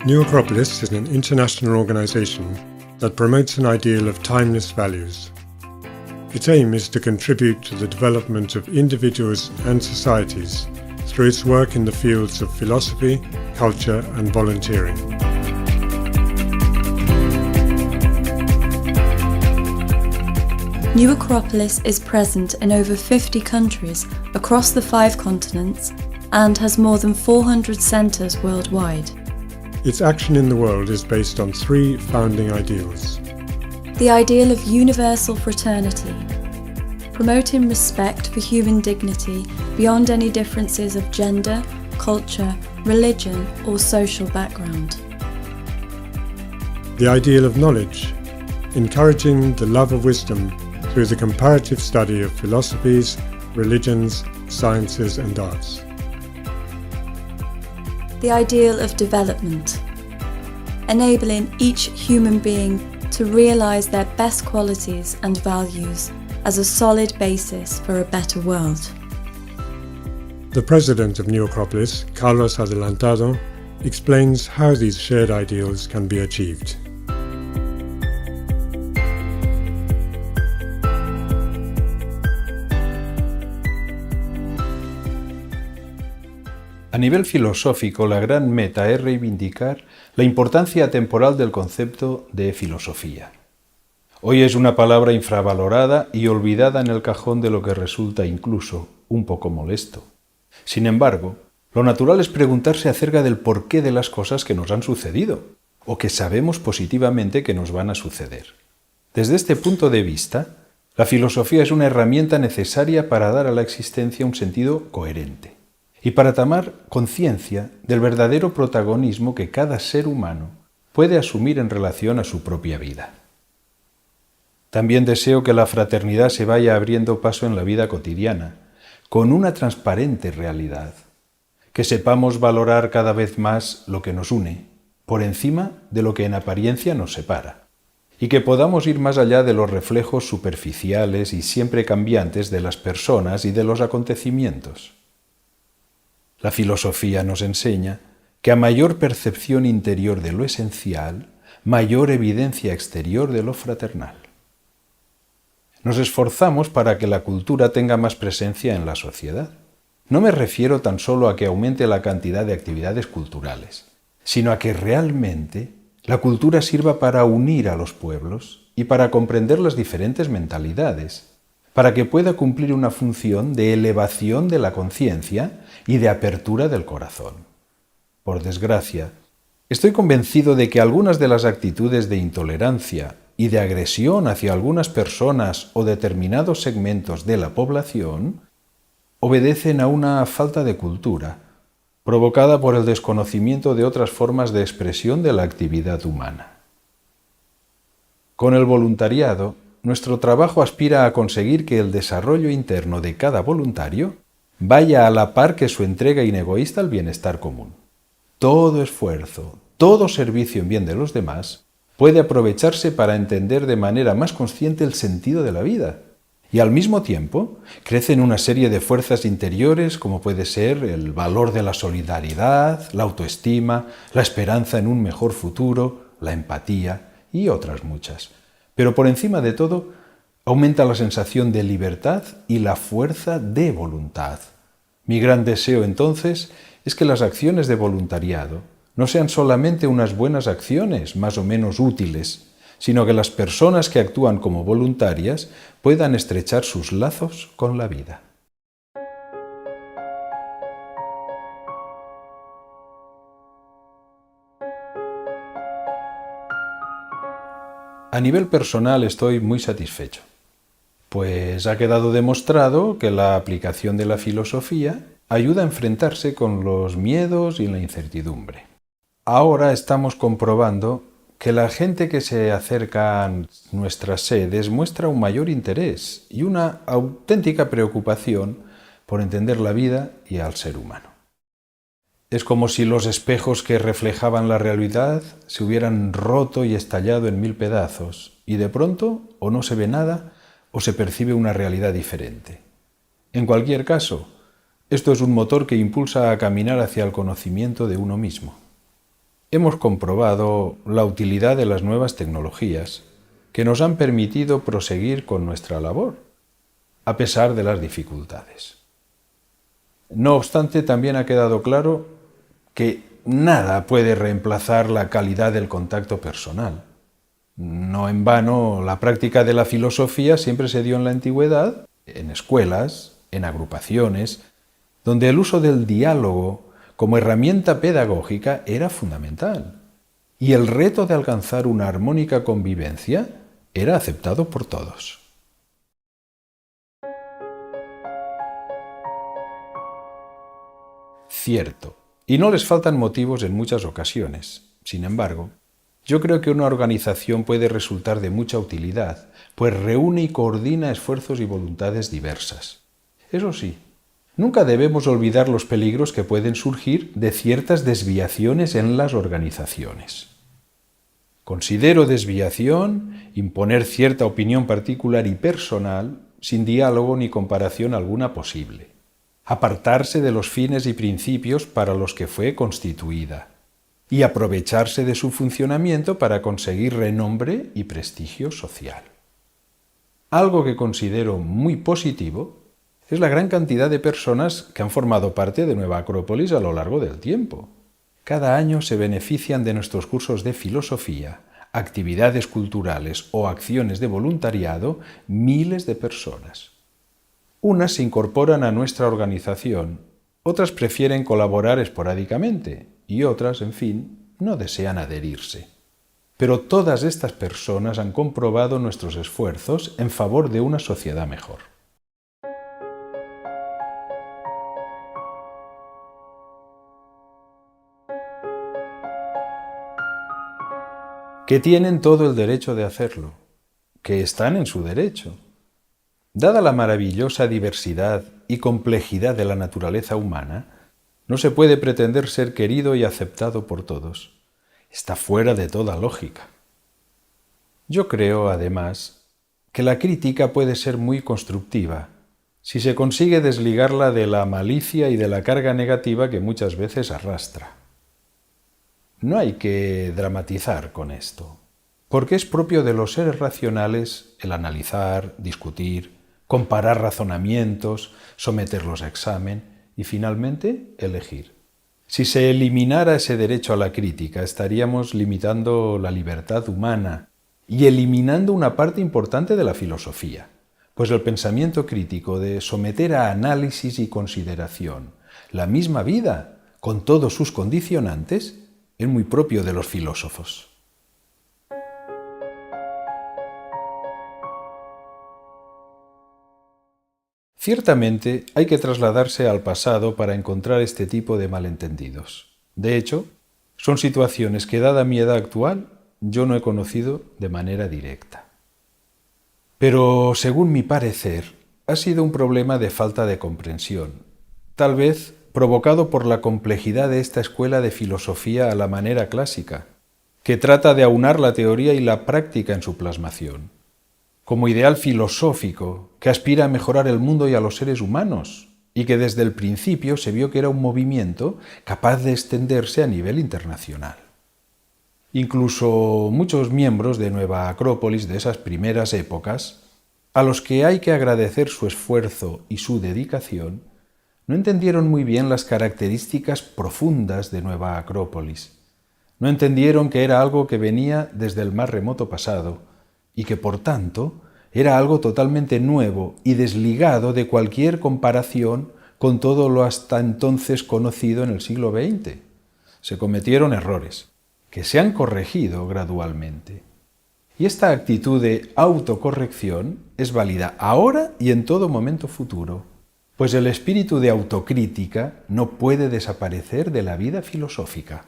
New Acropolis is an international organisation that promotes an ideal of timeless values. Its aim is to contribute to the development of individuals and societies through its work in the fields of philosophy, culture and volunteering. New Acropolis is present in over 50 countries across the 5 continents and has more than 400 centres worldwide. Its action in the world is based on 3 founding ideals. The ideal of universal fraternity, promoting respect for human dignity beyond any differences of gender, culture, religion or social background. The ideal of knowledge, encouraging the love of wisdom through the comparative study of philosophies, religions, sciences and arts. The ideal of development, enabling each human being to realise their best qualities and values as a solid basis for a better world. The president of New Acropolis, Carlos Adelantado, explains how these shared ideals can be achieved. A nivel filosófico, la gran meta es reivindicar la importancia temporal del concepto de filosofía. Hoy es una palabra infravalorada y olvidada en el cajón de lo que resulta incluso un poco molesto. Sin embargo, lo natural es preguntarse acerca del porqué de las cosas que nos han sucedido, o que sabemos positivamente que nos van a suceder. Desde este punto de vista, la filosofía es una herramienta necesaria para dar a la existencia un sentido coherente y para tomar conciencia del verdadero protagonismo que cada ser humano puede asumir en relación a su propia vida. También deseo que la fraternidad se vaya abriendo paso en la vida cotidiana, con una transparente realidad, que sepamos valorar cada vez más lo que nos une, por encima de lo que en apariencia nos separa, y que podamos ir más allá de los reflejos superficiales y siempre cambiantes de las personas y de los acontecimientos. La filosofía nos enseña que a mayor percepción interior de lo esencial, mayor evidencia exterior de lo fraternal. Nos esforzamos para que la cultura tenga más presencia en la sociedad. No me refiero tan solo a que aumente la cantidad de actividades culturales, sino a que realmente la cultura sirva para unir a los pueblos y para comprender las diferentes mentalidades, para que pueda cumplir una función de elevación de la conciencia y de apertura del corazón. Por desgracia, estoy convencido de que algunas de las actitudes de intolerancia y de agresión hacia algunas personas o determinados segmentos de la población obedecen a una falta de cultura, provocada por el desconocimiento de otras formas de expresión de la actividad humana. Con el voluntariado, nuestro trabajo aspira a conseguir que el desarrollo interno de cada voluntario vaya a la par que su entrega inegoísta al bienestar común. Todo esfuerzo, todo servicio en bien de los demás puede aprovecharse para entender de manera más consciente el sentido de la vida y al mismo tiempo crecen una serie de fuerzas interiores como puede ser el valor de la solidaridad, la autoestima, la esperanza en un mejor futuro, la empatía y otras muchas. Pero por encima de todo, aumenta la sensación de libertad y la fuerza de voluntad. Mi gran deseo, entonces, es que las acciones de voluntariado no sean solamente unas buenas acciones más o menos útiles, sino que las personas que actúan como voluntarias puedan estrechar sus lazos con la vida. A nivel personal estoy muy satisfecho, pues ha quedado demostrado que la aplicación de la filosofía ayuda a enfrentarse con los miedos y la incertidumbre. Ahora estamos comprobando que la gente que se acerca a nuestras sedes muestra un mayor interés y una auténtica preocupación por entender la vida y al ser humano. Es como si los espejos que reflejaban la realidad se hubieran roto y estallado en 1000 pedazos, y de pronto o no se ve nada o se percibe una realidad diferente. En cualquier caso, esto es un motor que impulsa a caminar hacia el conocimiento de uno mismo. hemos comprobado la utilidad de las nuevas tecnologías que nos han permitido proseguir con nuestra labor, a pesar de las dificultades. No obstante, también ha quedado claro que nada puede reemplazar la calidad del contacto personal. No en vano, la práctica de la filosofía siempre se dio en la antigüedad, en escuelas, en agrupaciones, donde el uso del diálogo como herramienta pedagógica era fundamental, y el reto de alcanzar una armónica convivencia era aceptado por todos. Cierto, y no les faltan motivos en muchas ocasiones. Sin embargo, yo creo que una organización puede resultar de mucha utilidad, pues reúne y coordina esfuerzos y voluntades diversas. Eso sí, nunca debemos olvidar los peligros que pueden surgir de ciertas desviaciones en las organizaciones. Considero desviación imponer cierta opinión particular y personal sin diálogo ni comparación alguna posible. Apartarse de los fines y principios para los que fue constituida y aprovecharse de su funcionamiento para conseguir renombre y prestigio social. Algo que considero muy positivo es la gran cantidad de personas que han formado parte de Nueva Acrópolis a lo largo del tiempo. Cada año se benefician de nuestros cursos de filosofía, actividades culturales o acciones de voluntariado miles de personas. Unas se incorporan a nuestra organización, otras prefieren colaborar esporádicamente y otras, en fin, no desean adherirse. Pero todas estas personas han comprobado nuestros esfuerzos en favor de una sociedad mejor. Que tienen todo el derecho de hacerlo, que están en su derecho. Dada la maravillosa diversidad y complejidad de la naturaleza humana, no se puede pretender ser querido y aceptado por todos. Está fuera de toda lógica. Yo creo, además, que la crítica puede ser muy constructiva si se consigue desligarla de la malicia y de la carga negativa que muchas veces arrastra. No hay que dramatizar con esto, porque es propio de los seres racionales el analizar, discutir, comparar razonamientos, someterlos a examen y finalmente elegir. Si se eliminara ese derecho a la crítica, estaríamos limitando la libertad humana y eliminando una parte importante de la filosofía, pues el pensamiento crítico de someter a análisis y consideración la misma vida con todos sus condicionantes es muy propio de los filósofos. Ciertamente hay que trasladarse al pasado para encontrar este tipo de malentendidos. De hecho, son situaciones que, dada mi edad actual, yo no he conocido de manera directa. Pero, según mi parecer, ha sido un problema de falta de comprensión, tal vez provocado por la complejidad de esta escuela de filosofía a la manera clásica, que trata de aunar la teoría y la práctica en su plasmación, como ideal filosófico que aspira a mejorar el mundo y a los seres humanos, y que desde el principio se vio que era un movimiento capaz de extenderse a nivel internacional. Incluso muchos miembros de Nueva Acrópolis de esas primeras épocas, a los que hay que agradecer su esfuerzo y su dedicación, no entendieron muy bien las características profundas de Nueva Acrópolis. No entendieron que era algo que venía desde el más remoto pasado y que, por tanto, era algo totalmente nuevo y desligado de cualquier comparación con todo lo hasta entonces conocido en el siglo XX. Se cometieron errores, que se han corregido gradualmente. Y esta actitud de autocorrección es válida ahora y en todo momento futuro, pues el espíritu de autocrítica no puede desaparecer de la vida filosófica.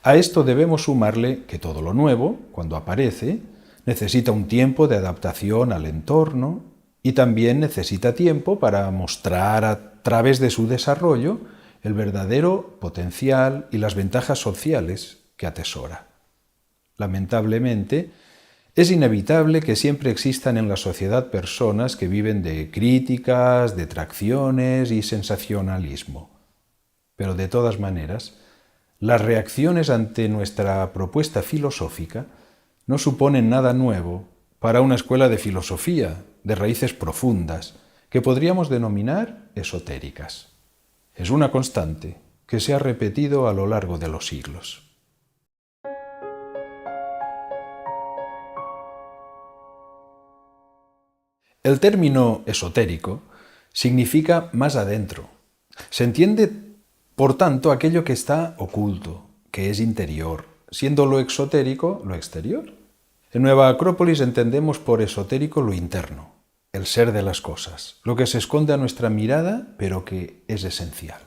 A esto debemos sumarle que todo lo nuevo, cuando aparece, necesita un tiempo de adaptación al entorno y también necesita tiempo para mostrar a través de su desarrollo el verdadero potencial y las ventajas sociales que atesora. Lamentablemente, es inevitable que siempre existan en la sociedad personas que viven de críticas, detracciones y sensacionalismo. Pero de todas maneras, Las reacciones ante nuestra propuesta filosófica no suponen nada nuevo para una escuela de filosofía de raíces profundas que podríamos denominar esotéricas. Es una constante que se ha repetido a lo largo de los siglos. El término esotérico significa más adentro. Se entiende, por tanto, aquello que está oculto, que es interior, siendo lo exotérico lo exterior. En Nueva Acrópolis entendemos por esotérico lo interno, el ser de las cosas, lo que se esconde a nuestra mirada, pero que es esencial.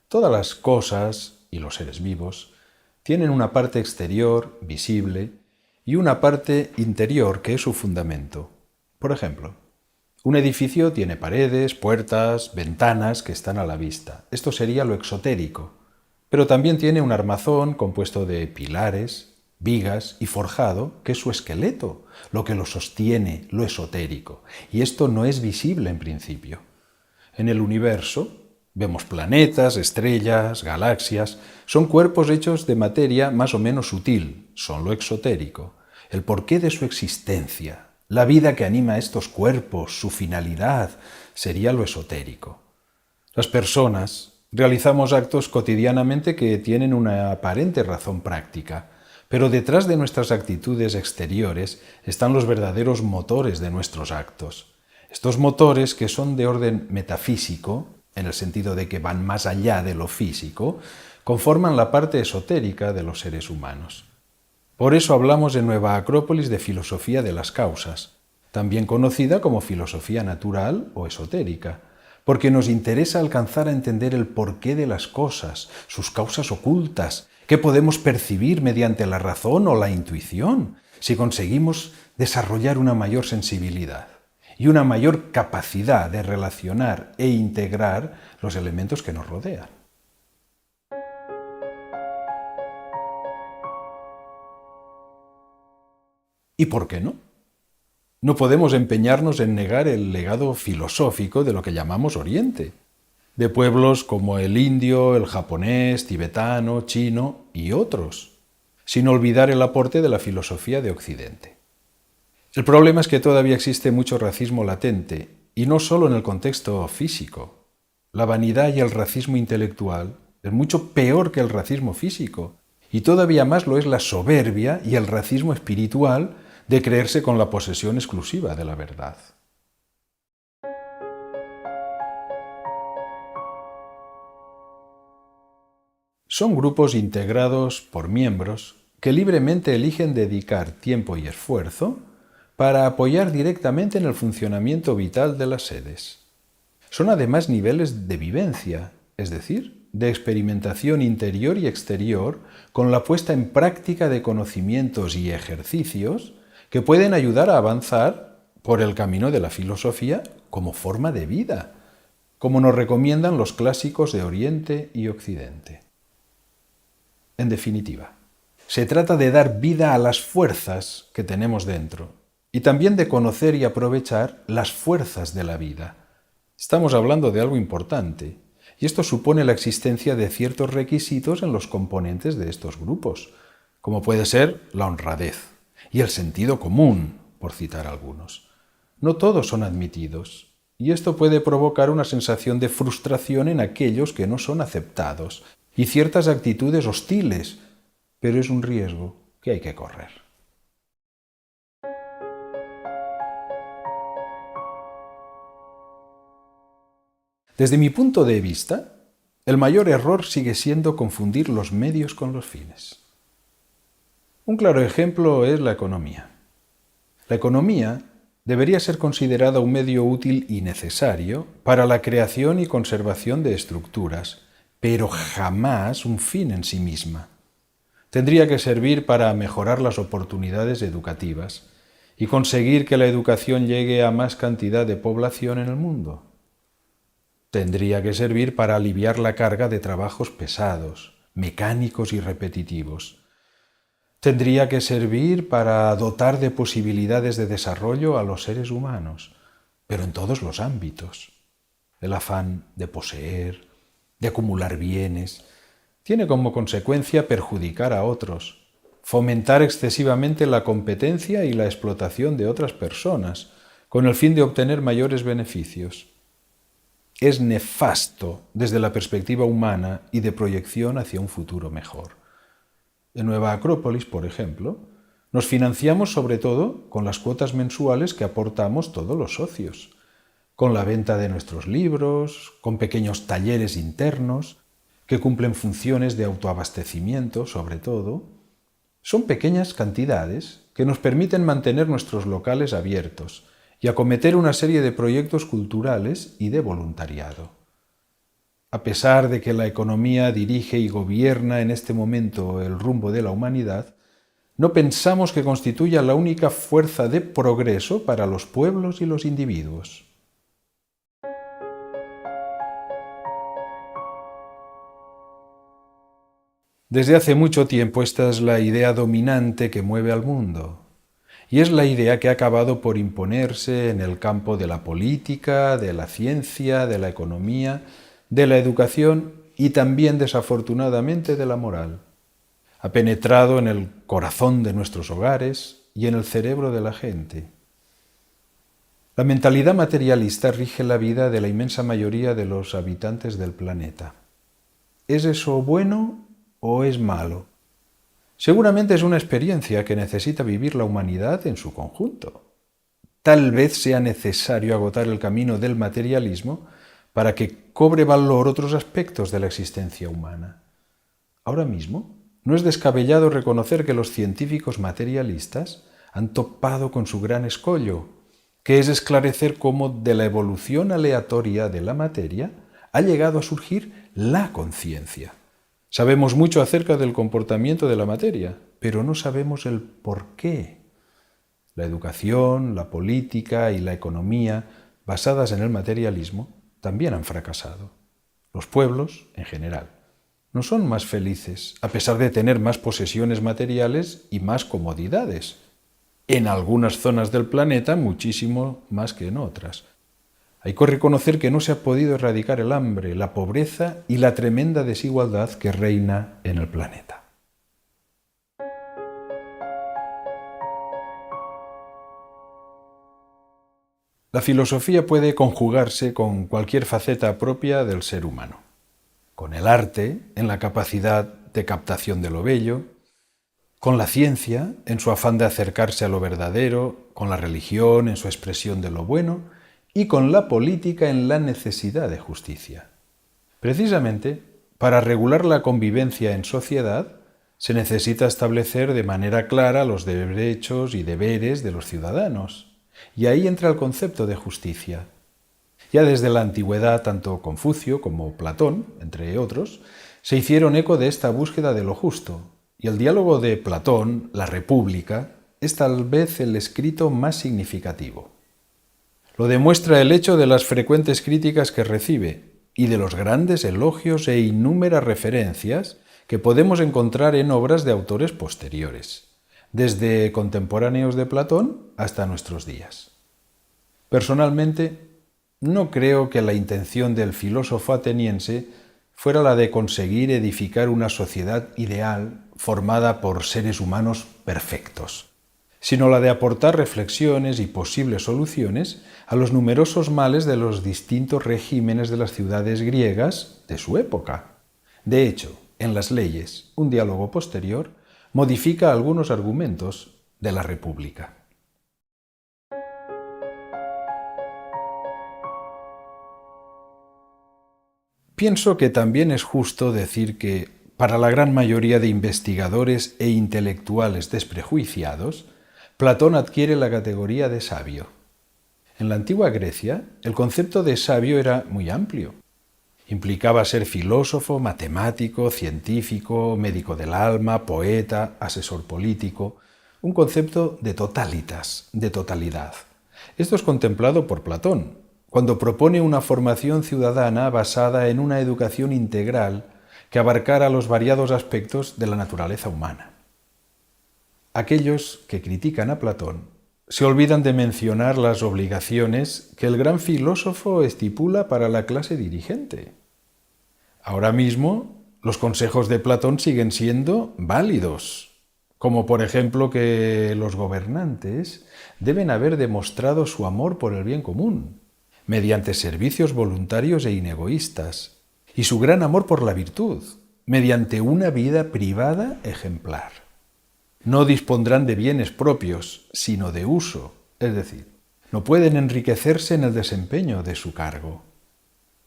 Todas las cosas y los seres vivos tienen una parte exterior, visible, y una parte interior que es su fundamento. Por ejemplo, un edificio tiene paredes, puertas, ventanas que están a la vista. Esto sería lo exotérico. Pero también tiene un armazón compuesto de pilares, vigas y forjado, que es su esqueleto, lo que lo sostiene, lo esotérico. Y esto no es visible en principio. En el universo vemos planetas, estrellas, galaxias. Son cuerpos hechos de materia más o menos sutil, son lo exotérico. El porqué de su existencia, la vida que anima a estos cuerpos, su finalidad, sería lo esotérico. Las personas realizamos actos cotidianamente que tienen una aparente razón práctica, pero detrás de nuestras actitudes exteriores están los verdaderos motores de nuestros actos. Estos motores, que son de orden metafísico, en el sentido de que van más allá de lo físico, conforman la parte esotérica de los seres humanos. Por eso hablamos en Nueva Acrópolis de filosofía de las causas, también conocida como filosofía natural o esotérica, porque nos interesa alcanzar a entender el porqué de las cosas, sus causas ocultas, que podemos percibir mediante la razón o la intuición, si conseguimos desarrollar una mayor sensibilidad y una mayor capacidad de relacionar e integrar los elementos que nos rodean. ¿Y por qué no? No podemos empeñarnos en negar el legado filosófico de lo que llamamos Oriente, de pueblos como el indio, el japonés, tibetano, chino y otros, sin olvidar el aporte de la filosofía de Occidente. El problema es que todavía existe mucho racismo latente, y no solo en el contexto físico. La vanidad y el racismo intelectual es mucho peor que el racismo físico, y todavía más lo es la soberbia y el racismo espiritual de creerse con la posesión exclusiva de la verdad. Son grupos integrados por miembros que libremente eligen dedicar tiempo y esfuerzo para apoyar directamente en el funcionamiento vital de las sedes. Son además niveles de vivencia, es decir, de experimentación interior y exterior con la puesta en práctica de conocimientos y ejercicios que pueden ayudar a avanzar por el camino de la filosofía como forma de vida, como nos recomiendan los clásicos de Oriente y Occidente. En definitiva, se trata de dar vida a las fuerzas que tenemos dentro y también de conocer y aprovechar las fuerzas de la vida. Estamos hablando de algo importante, y esto supone la existencia de ciertos requisitos en los componentes de estos grupos, como puede ser la honradez y el sentido común, por citar algunos. No todos son admitidos, y esto puede provocar una sensación de frustración en aquellos que no son aceptados y ciertas actitudes hostiles, pero es un riesgo que hay que correr. Desde mi punto de vista, el mayor error sigue siendo confundir los medios con los fines. Un claro ejemplo es la economía. La economía debería ser considerada un medio útil y necesario para la creación y conservación de estructuras, pero jamás un fin en sí misma. Tendría que servir para mejorar las oportunidades educativas y conseguir que la educación llegue a más cantidad de población en el mundo. Tendría que servir para aliviar la carga de trabajos pesados, mecánicos y repetitivos. Tendría que servir para dotar de posibilidades de desarrollo a los seres humanos, pero en todos los ámbitos. El afán de poseer, de acumular bienes, tiene como consecuencia perjudicar a otros, fomentar excesivamente la competencia y la explotación de otras personas, con el fin de obtener mayores beneficios. Es nefasto desde la perspectiva humana y de proyección hacia un futuro mejor. En Nueva Acrópolis, por ejemplo, nos financiamos sobre todo con las cuotas mensuales que aportamos todos los socios, con la venta de nuestros libros, con pequeños talleres internos que cumplen funciones de autoabastecimiento, sobre todo. Son pequeñas cantidades que nos permiten mantener nuestros locales abiertos y acometer una serie de proyectos culturales y de voluntariado. A pesar de que la economía dirige y gobierna en este momento el rumbo de la humanidad, no pensamos que constituya la única fuerza de progreso para los pueblos y los individuos. Desde hace mucho tiempo esta es la idea dominante que mueve al mundo, y es la idea que ha acabado por imponerse en el campo de la política, de la ciencia, de la economía, de la educación y también, desafortunadamente, de la moral. Ha penetrado en el corazón de nuestros hogares y en el cerebro de la gente. La mentalidad materialista rige la vida de la inmensa mayoría de los habitantes del planeta. ¿Es eso bueno o es malo? Seguramente es una experiencia que necesita vivir la humanidad en su conjunto. Tal vez sea necesario agotar el camino del materialismo para que cobre valor otros aspectos de la existencia humana. Ahora mismo, no es descabellado reconocer que los científicos materialistas han topado con su gran escollo, que es esclarecer cómo de la evolución aleatoria de la materia ha llegado a surgir la conciencia. Sabemos mucho acerca del comportamiento de la materia, pero no sabemos el por qué. La educación, la política y la economía, basadas en el materialismo, también han fracasado. Los pueblos, en general, no son más felices, a pesar de tener más posesiones materiales y más comodidades. En algunas zonas del planeta, muchísimo más que en otras. Hay que reconocer que no se ha podido erradicar el hambre, la pobreza y la tremenda desigualdad que reina en el planeta. La filosofía puede conjugarse con cualquier faceta propia del ser humano. Con el arte, en la capacidad de captación de lo bello, con la ciencia, en su afán de acercarse a lo verdadero, con la religión, en su expresión de lo bueno, y con la política en la necesidad de justicia. Precisamente, para regular la convivencia en sociedad, se necesita establecer de manera clara los derechos y deberes de los ciudadanos. Y ahí entra el concepto de justicia. Ya desde la antigüedad, tanto Confucio como Platón, entre otros, se hicieron eco de esta búsqueda de lo justo, y el diálogo de Platón, La República, es tal vez el escrito más significativo. Lo demuestra el hecho de las frecuentes críticas que recibe y de los grandes elogios e innúmeras referencias que podemos encontrar en obras de autores posteriores, desde contemporáneos de Platón hasta nuestros días. Personalmente, no creo que la intención del filósofo ateniense fuera la de conseguir edificar una sociedad ideal formada por seres humanos perfectos, sino la de aportar reflexiones y posibles soluciones a los numerosos males de los distintos regímenes de las ciudades griegas de su época. De hecho, en las leyes, un diálogo posterior modifica algunos argumentos de la República. Pienso que también es justo decir que, para la gran mayoría de investigadores e intelectuales desprejuiciados, Platón adquiere la categoría de sabio. En la antigua Grecia, el concepto de sabio era muy amplio. Implicaba ser filósofo, matemático, científico, médico del alma, poeta, asesor político, un concepto de totalitas, de totalidad. Esto es contemplado por Platón, cuando propone una formación ciudadana basada en una educación integral que abarcara los variados aspectos de la naturaleza humana. Aquellos que critican a Platón se olvidan de mencionar las obligaciones que el gran filósofo estipula para la clase dirigente. Ahora mismo, los consejos de Platón siguen siendo válidos, como por ejemplo que los gobernantes deben haber demostrado su amor por el bien común, mediante servicios voluntarios e inegoístas, y su gran amor por la virtud, mediante una vida privada ejemplar. No dispondrán de bienes propios, sino de uso, es decir, no pueden enriquecerse en el desempeño de su cargo.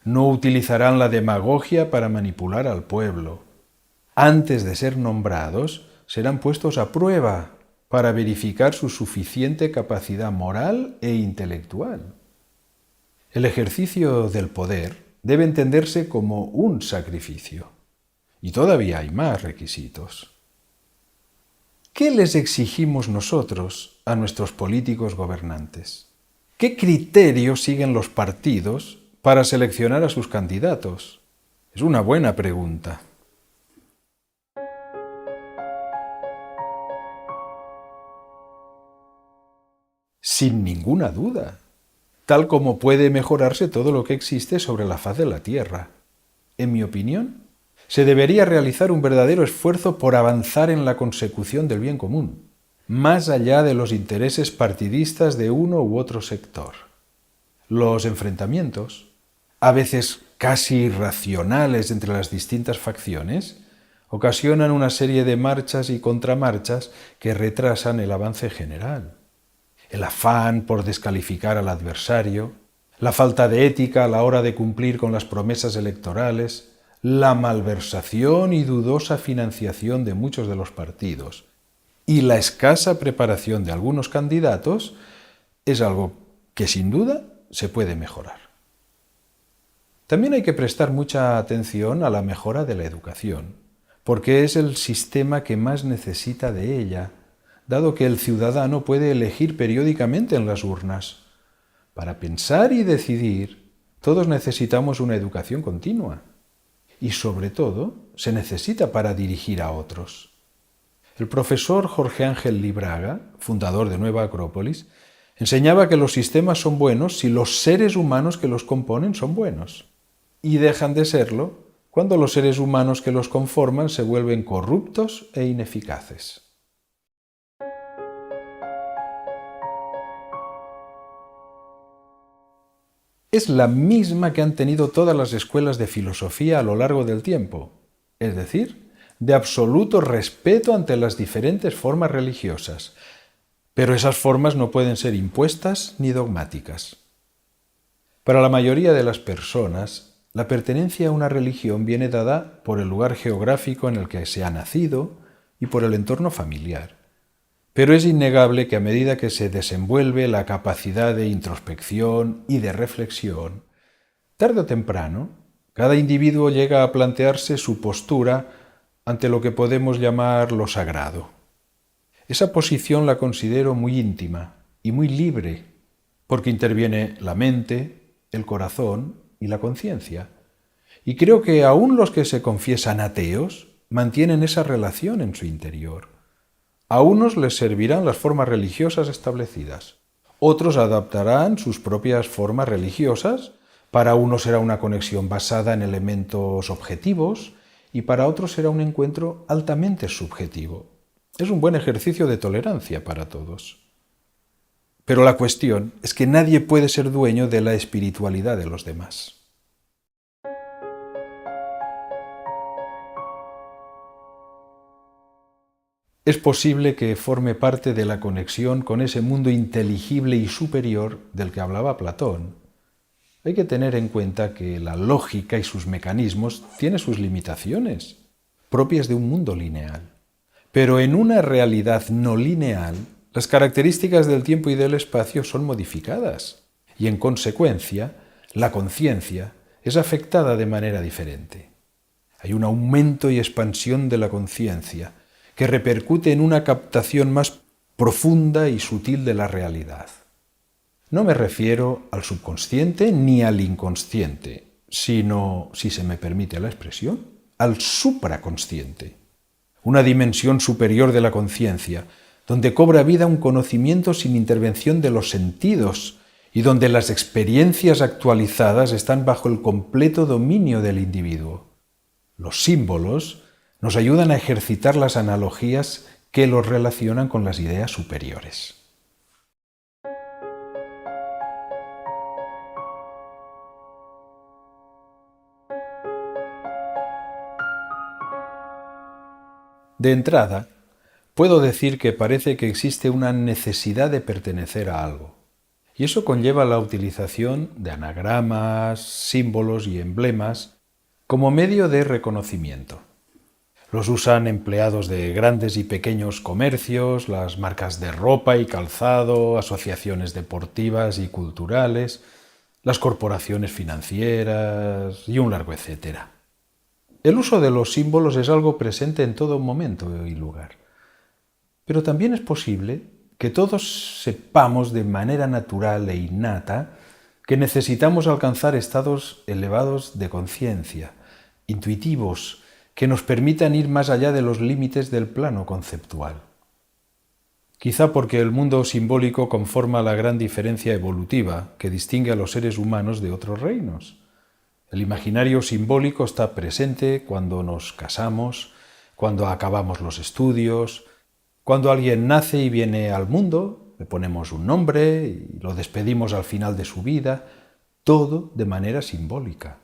No utilizarán la demagogia para manipular al pueblo. Antes de ser nombrados, serán puestos a prueba para verificar su suficiente capacidad moral e intelectual. El ejercicio del poder debe entenderse como un sacrificio. Y todavía hay más requisitos. ¿Qué les exigimos nosotros a nuestros políticos gobernantes? ¿Qué criterios siguen los partidos para seleccionar a sus candidatos? Es una buena pregunta. Sin ninguna duda, tal como puede mejorarse todo lo que existe sobre la faz de la Tierra. En mi opinión, se debería realizar un verdadero esfuerzo por avanzar en la consecución del bien común, más allá de los intereses partidistas de uno u otro sector. Los enfrentamientos, a veces casi irracionales entre las distintas facciones, ocasionan una serie de marchas y contramarchas que retrasan el avance general. El afán por descalificar al adversario, la falta de ética a la hora de cumplir con las promesas electorales, la malversación y dudosa financiación de muchos de los partidos y la escasa preparación de algunos candidatos es algo que sin duda se puede mejorar. También hay que prestar mucha atención a la mejora de la educación, porque es el sistema que más necesita de ella, dado que el ciudadano puede elegir periódicamente en las urnas. Para pensar y decidir, todos necesitamos una educación continua. Y sobre todo, se necesita para dirigir a otros. El profesor Jorge Ángel Libraga, fundador de Nueva Acrópolis, enseñaba que los sistemas son buenos si los seres humanos que los componen son buenos, y dejan de serlo cuando los seres humanos que los conforman se vuelven corruptos e ineficaces. Es la misma que han tenido todas las escuelas de filosofía a lo largo del tiempo, es decir, de absoluto respeto ante las diferentes formas religiosas, pero esas formas no pueden ser impuestas ni dogmáticas. Para la mayoría de las personas, la pertenencia a una religión viene dada por el lugar geográfico en el que se ha nacido y por el entorno familiar. Pero es innegable que a medida que se desenvuelve la capacidad de introspección y de reflexión, tarde o temprano, cada individuo llega a plantearse su postura ante lo que podemos llamar lo sagrado. Esa posición la considero muy íntima y muy libre, porque interviene la mente, el corazón y la conciencia. Y creo que aún los que se confiesan ateos mantienen esa relación en su interior. A unos les servirán las formas religiosas establecidas, otros adaptarán sus propias formas religiosas, para unos será una conexión basada en elementos objetivos y para otros será un encuentro altamente subjetivo. Es un buen ejercicio de tolerancia para todos. Pero la cuestión es que nadie puede ser dueño de la espiritualidad de los demás. Es posible que forme parte de la conexión con ese mundo inteligible y superior del que hablaba Platón. Hay que tener en cuenta que la lógica y sus mecanismos tienen sus limitaciones, propias de un mundo lineal. Pero en una realidad no lineal, las características del tiempo y del espacio son modificadas, y en consecuencia, la conciencia es afectada de manera diferente. Hay un aumento y expansión de la conciencia, que repercute en una captación más profunda y sutil de la realidad. No me refiero al subconsciente ni al inconsciente, sino, si se me permite la expresión, al supraconsciente, una dimensión superior de la conciencia, donde cobra vida un conocimiento sin intervención de los sentidos y donde las experiencias actualizadas están bajo el completo dominio del individuo. Los símbolos nos ayudan a ejercitar las analogías que los relacionan con las ideas superiores. De entrada, puedo decir que parece que existe una necesidad de pertenecer a algo, y eso conlleva la utilización de anagramas, símbolos y emblemas como medio de reconocimiento. Los usan empleados de grandes y pequeños comercios, las marcas de ropa y calzado, asociaciones deportivas y culturales, las corporaciones financieras y un largo etcétera. El uso de los símbolos es algo presente en todo momento y lugar. Pero también es posible que todos sepamos de manera natural e innata que necesitamos alcanzar estados elevados de conciencia, intuitivos, que nos permitan ir más allá de los límites del plano conceptual. Quizá porque el mundo simbólico conforma la gran diferencia evolutiva que distingue a los seres humanos de otros reinos. El imaginario simbólico está presente cuando nos casamos, cuando acabamos los estudios, cuando alguien nace y viene al mundo, le ponemos un nombre y lo despedimos al final de su vida, todo de manera simbólica.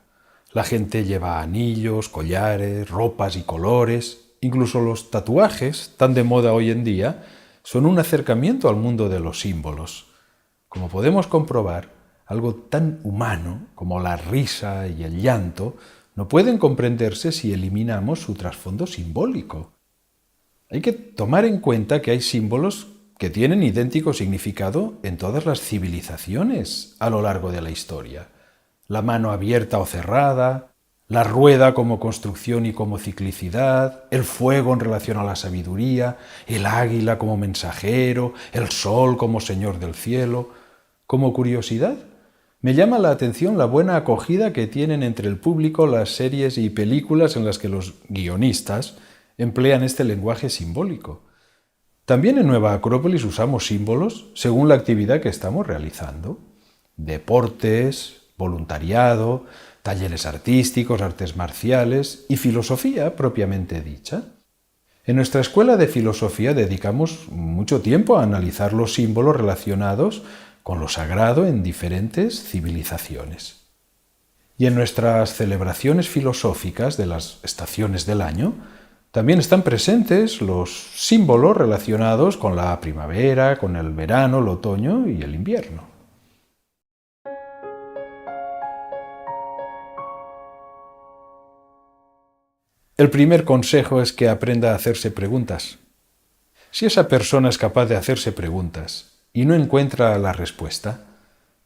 La gente lleva anillos, collares, ropas y colores, incluso los tatuajes, tan de moda hoy en día, son un acercamiento al mundo de los símbolos. Como podemos comprobar, algo tan humano como la risa y el llanto no pueden comprenderse si eliminamos su trasfondo simbólico. Hay que tomar en cuenta que hay símbolos que tienen idéntico significado en todas las civilizaciones a lo largo de la historia. La mano abierta o cerrada, la rueda como construcción y como ciclicidad, el fuego en relación a la sabiduría, el águila como mensajero, el sol como señor del cielo. Como curiosidad, me llama la atención la buena acogida que tienen entre el público las series y películas en las que los guionistas emplean este lenguaje simbólico. También en Nueva Acrópolis usamos símbolos según la actividad que estamos realizando. Deportes, voluntariado, talleres artísticos, artes marciales y filosofía propiamente dicha. En nuestra escuela de filosofía dedicamos mucho tiempo a analizar los símbolos relacionados con lo sagrado en diferentes civilizaciones. Y en nuestras celebraciones filosóficas de las estaciones del año también están presentes los símbolos relacionados con la primavera, con el verano, el otoño y el invierno. El primer consejo es que aprenda a hacerse preguntas. Si esa persona es capaz de hacerse preguntas y no encuentra la respuesta,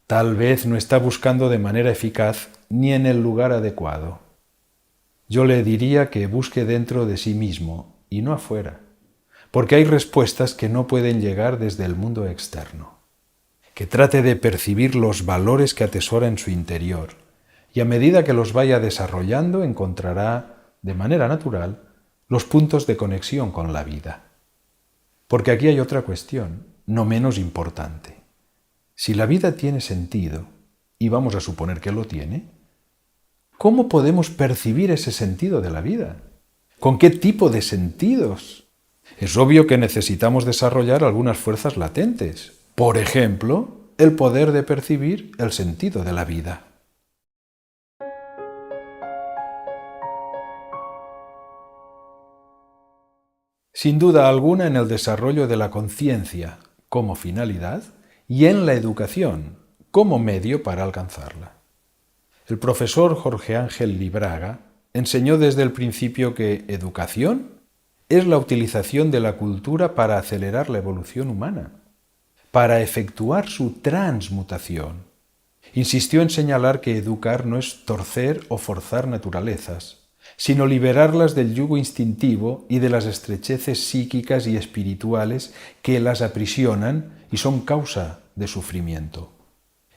tal vez no está buscando de manera eficaz ni en el lugar adecuado. Yo le diría que busque dentro de sí mismo y no afuera, porque hay respuestas que no pueden llegar desde el mundo externo. Que trate de percibir los valores que atesora en su interior y a medida que los vaya desarrollando encontrará, de manera natural, los puntos de conexión con la vida. Porque aquí hay otra cuestión, no menos importante. Si la vida tiene sentido, y vamos a suponer que lo tiene, ¿cómo podemos percibir ese sentido de la vida? ¿Con qué tipo de sentidos? Es obvio que necesitamos desarrollar algunas fuerzas latentes. Por ejemplo, el poder de percibir el sentido de la vida. Sin duda alguna en el desarrollo de la conciencia como finalidad y en la educación como medio para alcanzarla. El profesor Jorge Ángel Libraga enseñó desde el principio que educación es la utilización de la cultura para acelerar la evolución humana, para efectuar su transmutación. Insistió en señalar que educar no es torcer o forzar naturalezas, sino liberarlas del yugo instintivo y de las estrecheces psíquicas y espirituales que las aprisionan y son causa de sufrimiento.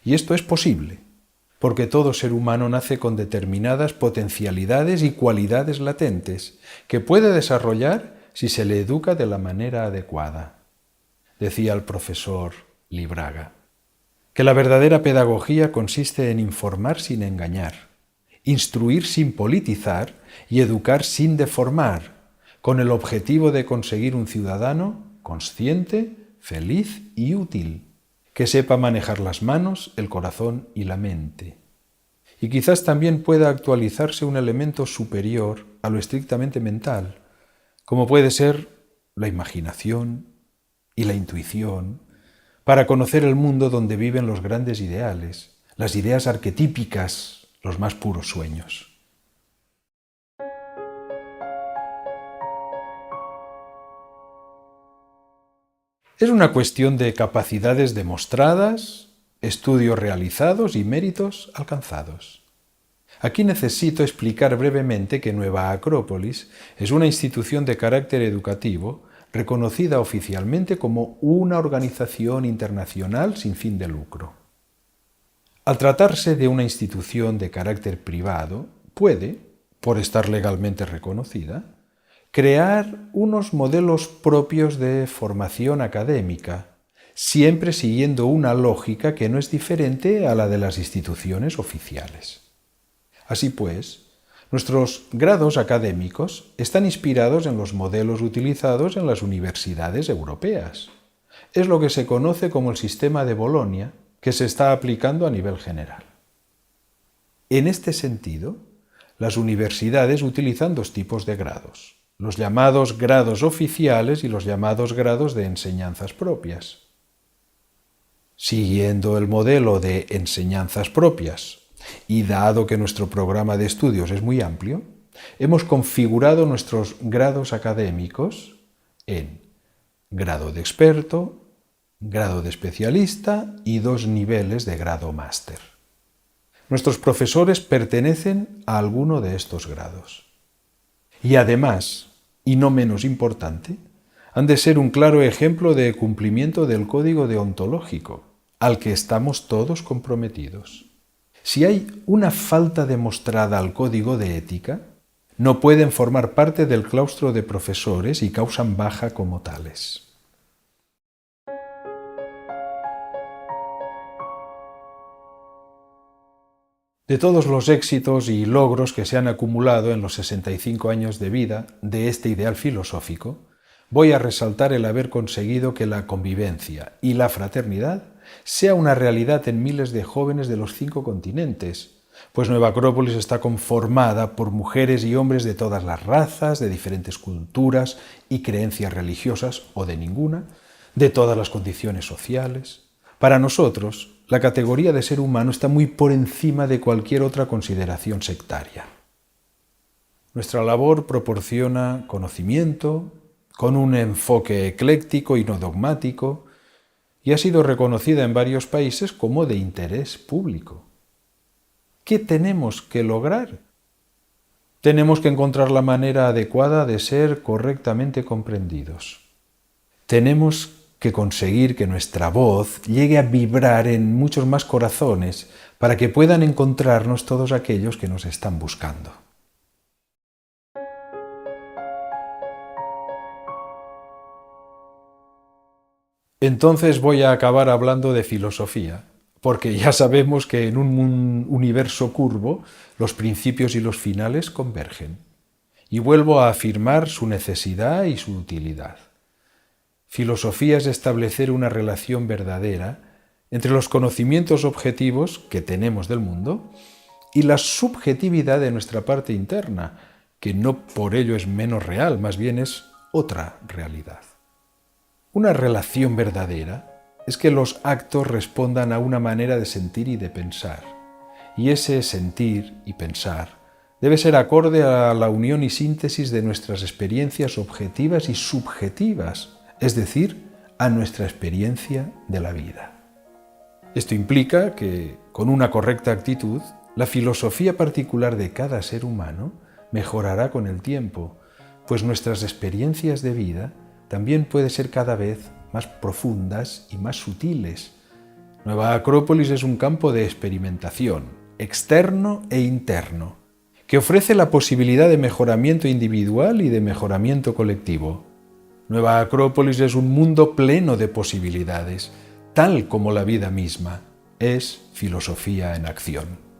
Y esto es posible, porque todo ser humano nace con determinadas potencialidades y cualidades latentes que puede desarrollar si se le educa de la manera adecuada. Decía el profesor Libraga, que la verdadera pedagogía consiste en informar sin engañar instruir sin politizar y educar sin deformar, con el objetivo de conseguir un ciudadano consciente, feliz y útil, que sepa manejar las manos, el corazón y la mente. Y quizás también pueda actualizarse un elemento superior a lo estrictamente mental, como puede ser la imaginación y la intuición, para conocer el mundo donde viven los grandes ideales, las ideas arquetípicas, los más puros sueños. Es una cuestión de capacidades demostradas, estudios realizados y méritos alcanzados. Aquí necesito explicar brevemente que Nueva Acrópolis es una institución de carácter educativo reconocida oficialmente como una organización internacional sin fin de lucro. Al tratarse de una institución de carácter privado, puede, por estar legalmente reconocida, crear unos modelos propios de formación académica, siempre siguiendo una lógica que no es diferente a la de las instituciones oficiales. Así pues, nuestros grados académicos están inspirados en los modelos utilizados en las universidades europeas. Es lo que se conoce como el sistema de Bolonia, que se está aplicando a nivel general. En este sentido, las universidades utilizan dos tipos de grados: los llamados grados oficiales y los llamados grados de enseñanzas propias. Siguiendo el modelo de enseñanzas propias, y dado que nuestro programa de estudios es muy amplio, hemos configurado nuestros grados académicos en grado de experto, grado de especialista y 2 niveles de grado máster. Nuestros profesores pertenecen a alguno de estos grados. Y además, y no menos importante, han de ser un claro ejemplo de cumplimiento del código deontológico, al que estamos todos comprometidos. Si hay una falta demostrada al código de ética, no pueden formar parte del claustro de profesores y causan baja como tales. De todos los éxitos y logros que se han acumulado en los 65 años de vida de este ideal filosófico, voy a resaltar el haber conseguido que la convivencia y la fraternidad sea una realidad en miles de jóvenes de los 5 continentes, pues Nueva Acrópolis está conformada por mujeres y hombres de todas las razas, de diferentes culturas y creencias religiosas o de ninguna, de todas las condiciones sociales. Para nosotros, la categoría de ser humano está muy por encima de cualquier otra consideración sectaria. Nuestra labor proporciona conocimiento, con un enfoque ecléctico y no dogmático, y ha sido reconocida en varios países como de interés público. ¿Qué tenemos que lograr? Tenemos que encontrar la manera adecuada de ser correctamente comprendidos. Tenemos que conseguir que nuestra voz llegue a vibrar en muchos más corazones para que puedan encontrarnos todos aquellos que nos están buscando. Entonces voy a acabar hablando de filosofía, porque ya sabemos que en un universo curvo los principios y los finales convergen. Y vuelvo a afirmar su necesidad y su utilidad. Filosofía es establecer una relación verdadera entre los conocimientos objetivos que tenemos del mundo y la subjetividad de nuestra parte interna, que no por ello es menos real, más bien es otra realidad. Una relación verdadera es que los actos respondan a una manera de sentir y de pensar, y ese sentir y pensar debe ser acorde a la unión y síntesis de nuestras experiencias objetivas y subjetivas, es decir, a nuestra experiencia de la vida. Esto implica que, con una correcta actitud, la filosofía particular de cada ser humano mejorará con el tiempo, pues nuestras experiencias de vida también pueden ser cada vez más profundas y más sutiles. Nueva Acrópolis es un campo de experimentación, externo e interno, que ofrece la posibilidad de mejoramiento individual y de mejoramiento colectivo. Nueva Acrópolis es un mundo pleno de posibilidades, tal como la vida misma es filosofía en acción.